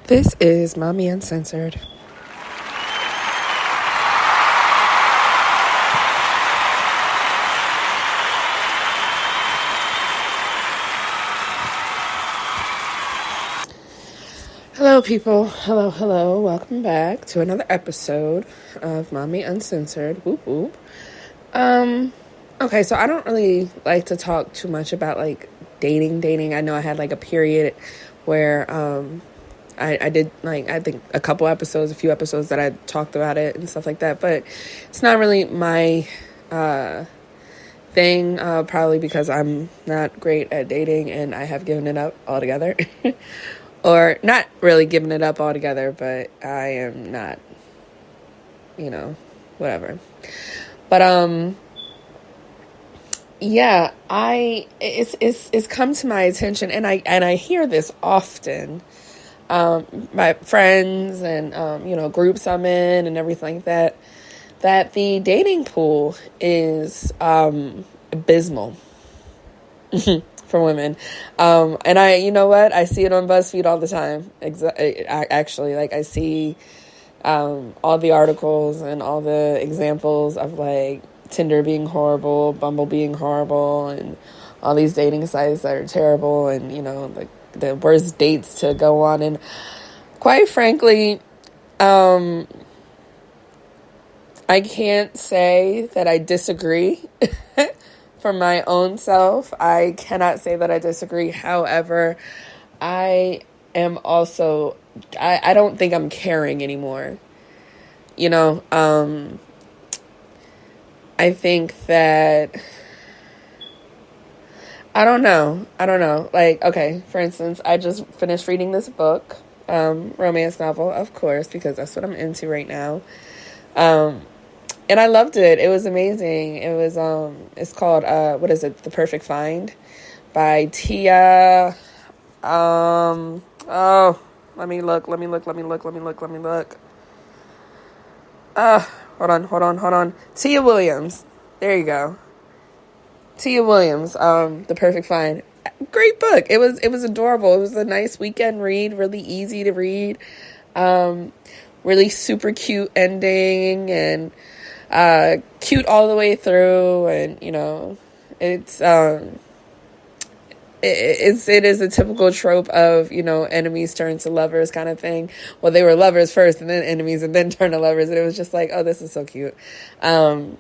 This is Mommy Uncensored. Hello, people. Hello. Welcome back to another episode of Mommy Uncensored. Whoop, whoop. Okay, so I don't really like to talk too much about, dating. I know I had, a period where, I did, I think a few episodes that I talked about it and stuff like that, but it's not really my, thing, probably because I'm not great at dating and I have given it up altogether. Or not really giving it up altogether, but I am not, whatever. But, yeah, it's come to my attention, and I hear this often, my friends and, groups I'm in and everything like that the dating pool is, abysmal. For women. And I see it on BuzzFeed all the time. Actually, I see all the articles and all the examples of Tinder being horrible, Bumble being horrible, and all these dating sites that are terrible, and the worst dates to go on. And quite frankly, I can't say that I disagree. For my own self, I cannot say that I disagree. However, I am also, I don't think I'm caring anymore. I think that, I don't know. Okay, for instance, I just finished reading this book, romance novel, of course, because that's what I'm into right now. And I loved it. It was amazing. It was, it's called, The Perfect Find by Tia. Let me look. Hold on. Tia Williams. There you go. Tia Williams, The Perfect Find. Great book. It was adorable. It was a nice weekend read, really easy to read. Really super cute ending, and cute all the way through, and it is a typical trope of enemies turn to lovers kind of thing. Well, they were lovers first and then enemies and then turn to lovers, and it was just oh, this is so cute. And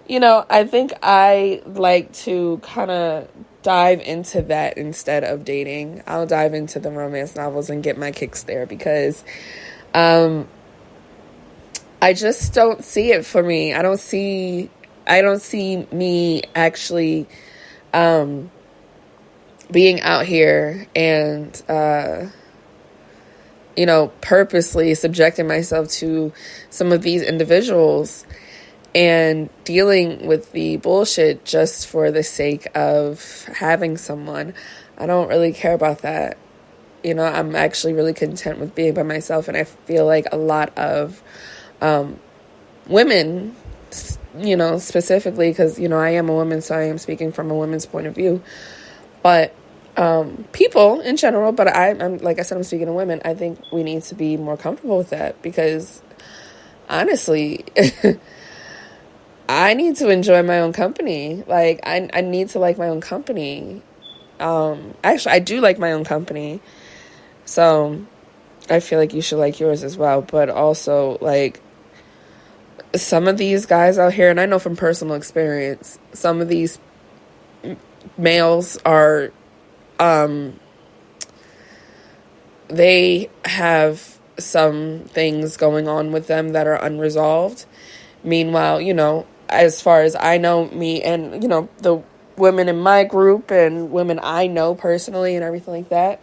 I think I like to kind of dive into that instead of dating. I'll dive into the romance novels and get my kicks there, because I just don't see it for me. I don't see me actually being out here and purposely subjecting myself to some of these individuals and dealing with the bullshit just for the sake of having someone. I don't really care about that. I'm actually really content with being by myself, and I feel like a lot of women, specifically, because, I am a woman, so I am speaking from a woman's point of view, but people in general, but I'm like I said, I'm speaking to women. I think we need to be more comfortable with that, because honestly, I need to enjoy my own company. I need to like my own company. Actually, I do like my own company, so I feel like you should like yours as well. But also, some of these guys out here, and I know from personal experience, some of these males are, they have some things going on with them that are unresolved. Meanwhile, as far as I know, me and, the women in my group and women I know personally and everything like that,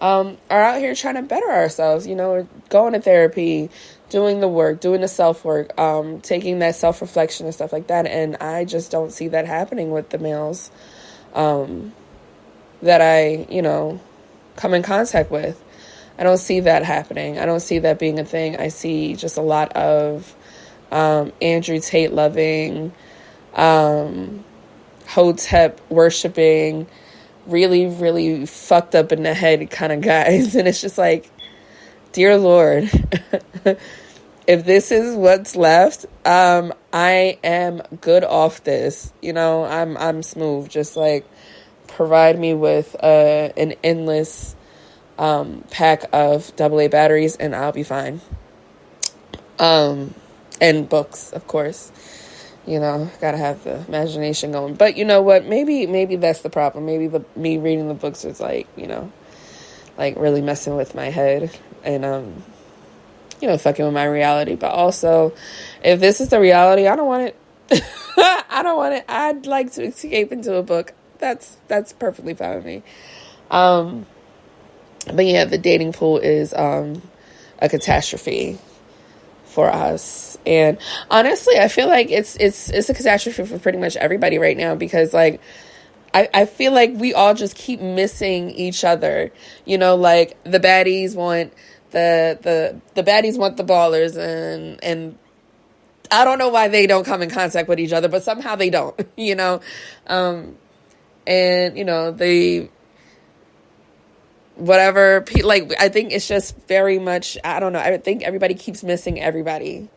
are out here trying to better ourselves, going to therapy, doing the work, doing the self-work, taking that self-reflection and stuff like that. And I just don't see that happening with the males that I, come in contact with. I don't see that happening. I don't see that being a thing. I see just a lot of Andrew Tate loving, Hotep worshiping, really, really fucked up in the head kind of guys. And it's just dear Lord, if this is what's left, I am good off this. You know, I'm smooth. Just like provide me with an endless pack of AA batteries, and I'll be fine. And books, of course. You know, gotta have the imagination going. But you know what? Maybe that's the problem. Maybe me reading the books is like, you know, like really messing with my head and you know, fucking with my reality. But also, if this is the reality, I don't want it. I don't want it. I'd like to escape into a book. That's perfectly fine with me. But yeah, the dating pool is a catastrophe for us. And honestly, I feel like it's a catastrophe for pretty much everybody right now, because like I feel like we all just keep missing each other. You know, like the baddies want the baddies want the ballers, and I don't know why they don't come in contact with each other, but somehow they don't, you know. And you know, whatever, like, I think it's just very much, I don't know, I think everybody keeps missing everybody,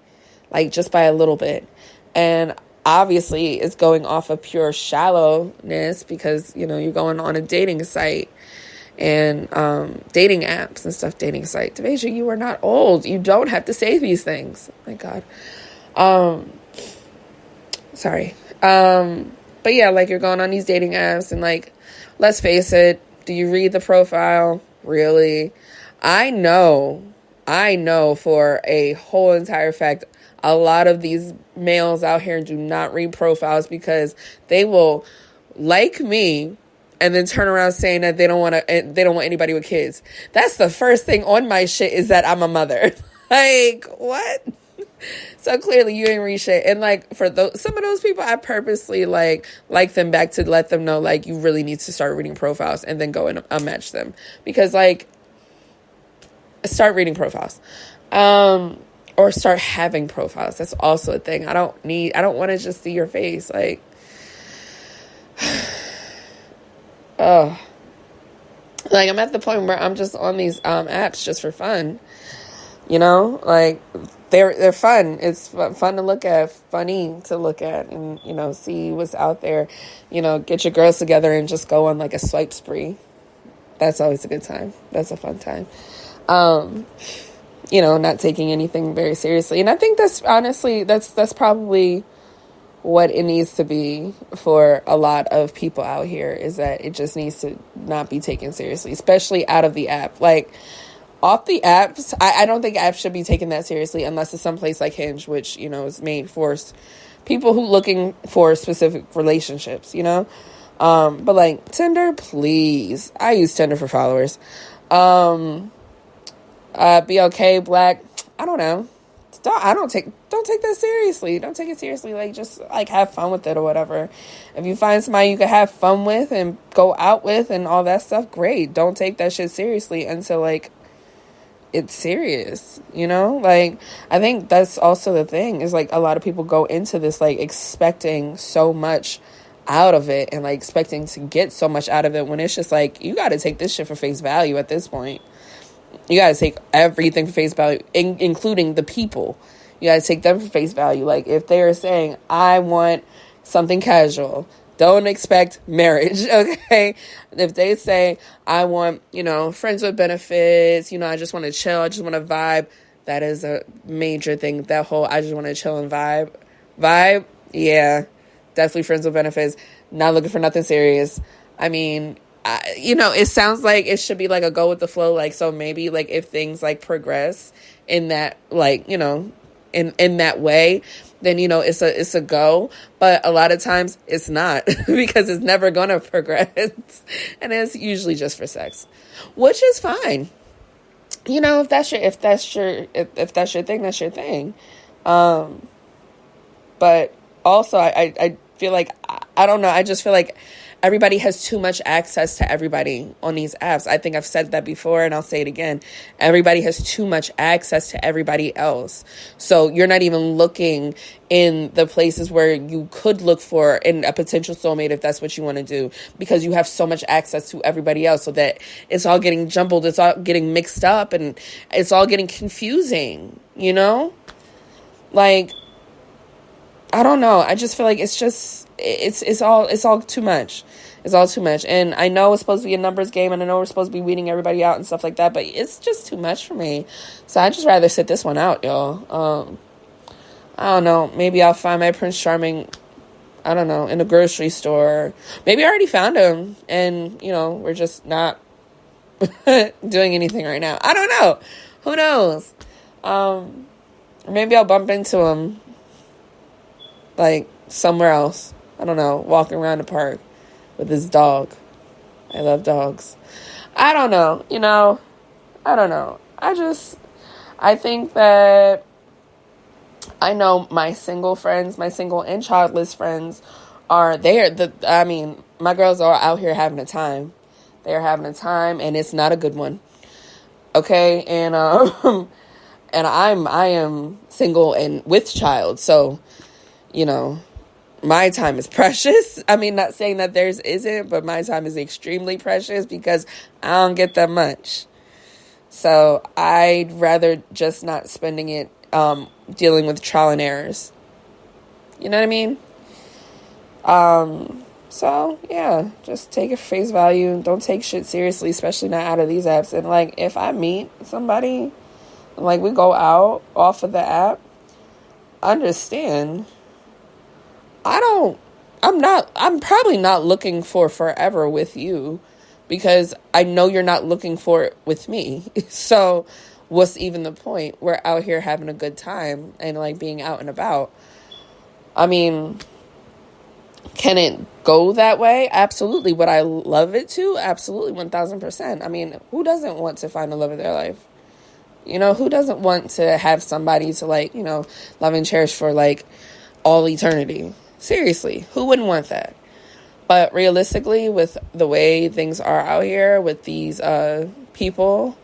like, just by a little bit. And obviously it's going off of pure shallowness, because, you know, you're going on a dating site and dating apps and stuff. Dating site, Devasia, you are not old. You don't have to say these things. Oh my God. Sorry. But yeah, like, you're going on these dating apps, and like, let's face it, do you read the profile? Really? I know for a whole entire fact, a lot of these males out here do not read profiles, because they will like me and then turn around saying that they don't want anybody with kids. That's the first thing on my shit, is that I'm a mother. Like, what? So clearly you ain't read shit. And like, for some of those people, I purposely like them back to let them know, like, you really need to start reading profiles and then go and unmatch them. Because like, start reading profiles. Or start having profiles. That's also a thing. I don't want to just see your face. Like, oh, like, I'm at the point where I'm just on these apps just for fun. You know, like, they're fun. It's fun to look at, funny to look at, and, you know, see what's out there. You know, get your girls together and just go on like a swipe spree. That's always a good time. That's a fun time. You know, not taking anything very seriously. And I think that's honestly, that's probably what it needs to be for a lot of people out here, is that it just needs to not be taken seriously, especially out of the app. Like, off the apps, I don't think apps should be taken that seriously, unless it's someplace like Hinge, which, you know, is made for people who looking for specific relationships, you know? But like Tinder, please. I use Tinder for followers. BLK, Black, I don't know. Don't take that seriously. Don't take it seriously. Like, just like have fun with it or whatever. If you find somebody you can have fun with and go out with and all that stuff, great. Don't take that shit seriously until like it's serious, you know? Like, I think that's also the thing, is like, a lot of people go into this like expecting so much out of it, and like expecting to get so much out of it, when it's just like, you got to take this shit for face value at this point. You got to take everything for face value, including the people. You got to take them for face value. Like, if they are saying, I want something casual, don't expect marriage, okay? If they say, I want, you know, friends with benefits, you know, I just want to chill, I just want to vibe, that is a major thing. That whole, I just want to chill and vibe, yeah, definitely friends with benefits, not looking for nothing serious. I mean, you know, it sounds like it should be like a go with the flow. Like, so maybe like if things like progress in that, like, you know, in that way, then, you know, it's a go. But a lot of times it's not, because it's never going to progress. And it's usually just for sex, which is fine. You know, if that's your thing, that's your thing. But also I feel like, I don't know, I just feel like everybody has too much access to everybody on these apps. I think I've said that before, and I'll say it again. Everybody has too much access to everybody else. So you're not even looking in the places where you could look for in a potential soulmate if that's what you want to do, because you have so much access to everybody else, so that it's all getting jumbled, it's all getting mixed up, and it's all getting confusing, you know? Like, I don't know. I just feel like it's all too much. It's all too much. And I know it's supposed to be a numbers game, and I know we're supposed to be weeding everybody out and stuff like that, but it's just too much for me. So I just rather sit this one out, y'all. I don't know. Maybe I'll find my Prince Charming, I don't know, in a grocery store. Maybe I already found him, and, you know, we're just not doing anything right now. I don't know. Who knows? Maybe I'll bump into him, like, somewhere else. I don't know, walking around the park with his dog. I love dogs. I don't know, you know. I don't know. I think that I know my single friends, my single and childless friends my girls are out here having a time. They're having a time, and it's not a good one. Okay? And, and I am single and with child, so, you know, my time is precious. I mean, not saying that theirs isn't, but my time is extremely precious because I don't get that much. So I'd rather just not spending it dealing with trial and errors. You know what I mean? So, yeah, just take it for face value. Don't take shit seriously, especially not out of these apps. And, like, if I meet somebody, like, we go out off of the app, understand, I'm probably not looking for forever with you, because I know you're not looking for it with me. So what's even the point? We're out here having a good time and, like, being out and about. I mean, can it go that way? Absolutely. Would I love it to? Absolutely, 1,000%. I mean, who doesn't want to find the love of their life? You know, who doesn't want to have somebody to, like, you know, love and cherish for, like, all eternity? Seriously, who wouldn't want that? But realistically, with the way things are out here with these people,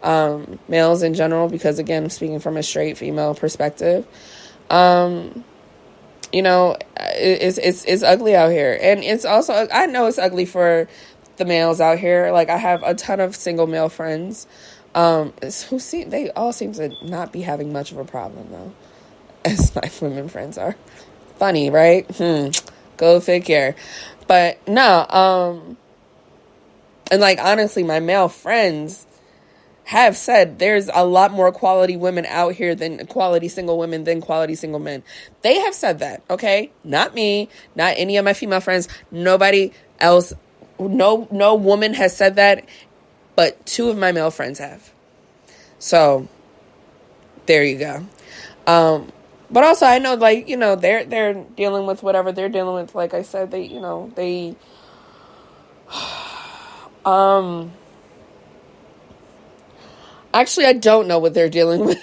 males in general, because, again, I'm speaking from a straight female perspective, you know, it's ugly out here. And it's also, I know it's ugly for the males out here. Like, I have a ton of single male friends they all seem to not be having much of a problem, though, as my women friends are. Funny, right? Go figure. But no, and, like, honestly, my male friends have said there's a lot more quality women out here than quality single women than quality single men. They have said that, okay? Not me, not any of my female friends, nobody else. No woman has said that, but 2 of my male friends have. So there you go. But also, I know, like, you know, they're dealing with whatever they're dealing with. Like I said, they actually, I don't know what they're dealing with.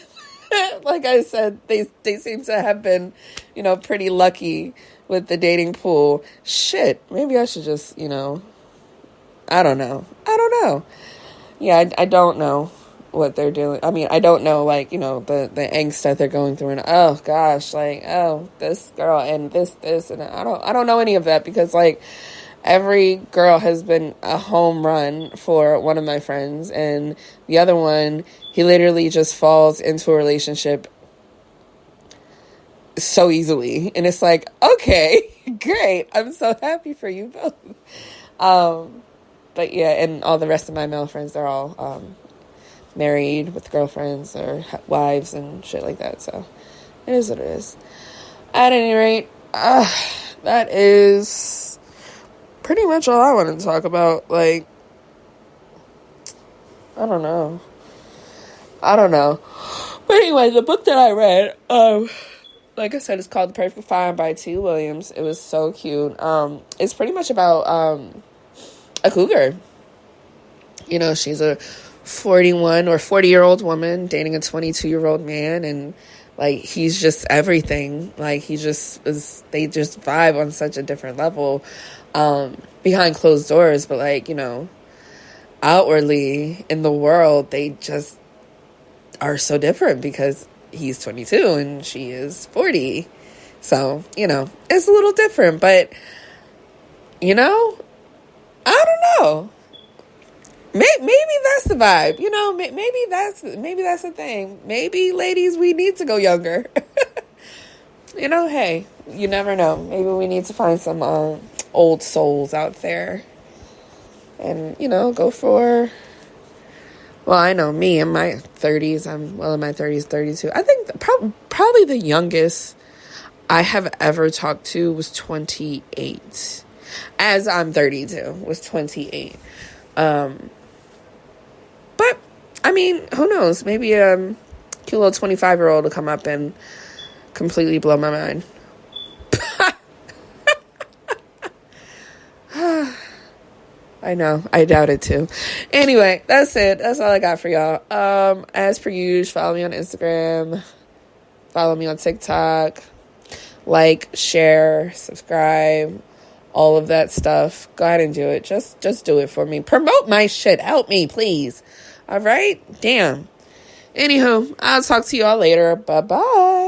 Like I said, they seem to have been, you know, pretty lucky with the dating pool. Shit, maybe I should just, you know, I don't know. Yeah, I don't know what they're doing. I mean, I don't know, like, you know, the angst that they're going through, and oh gosh, like, oh, this girl and this, and I don't know any of that, because, like, every girl has been a home run for one of my friends, and the other one, he literally just falls into a relationship so easily, and it's like, okay, great, I'm so happy for you both. But yeah, and all the rest of my male friends, they're all married with girlfriends or wives and shit like that. So it is what it is. At any rate, that is pretty much all I want to talk about. Like, I don't know. But anyway, the book that I read, like I said, it's called The Perfect Fine by T. Williams. It was so cute. It's pretty much about a cougar. You know, she's a 41 or 40-year-old woman dating a 22-year-old man, and Like, he's just everything. Like, they just vibe on such a different level, behind closed doors. But, like, outwardly in the world, they just are so different because he's 22 and she is 40. So, it's a little different, but, I don't know. Maybe that's the vibe, maybe that's the thing. Maybe, ladies, we need to go younger. Hey, you never know. Maybe we need to find some old souls out there and, go for, well, I know me in my 30s, I'm well in my 30s, 32. I think probably the youngest I have ever talked to was 28. As I'm 32, was 28. But, I mean, who knows? Maybe a cute little 25-year-old will come up and completely blow my mind. I know. I doubt it, too. Anyway, that's it. That's all I got for y'all. As per usual, follow me on Instagram. Follow me on TikTok. Like, share, subscribe. All of that stuff. Go ahead and do it. Just do it for me. Promote my shit. Help me, please. All right? Damn. Anywho, I'll talk to you all later. Bye-bye.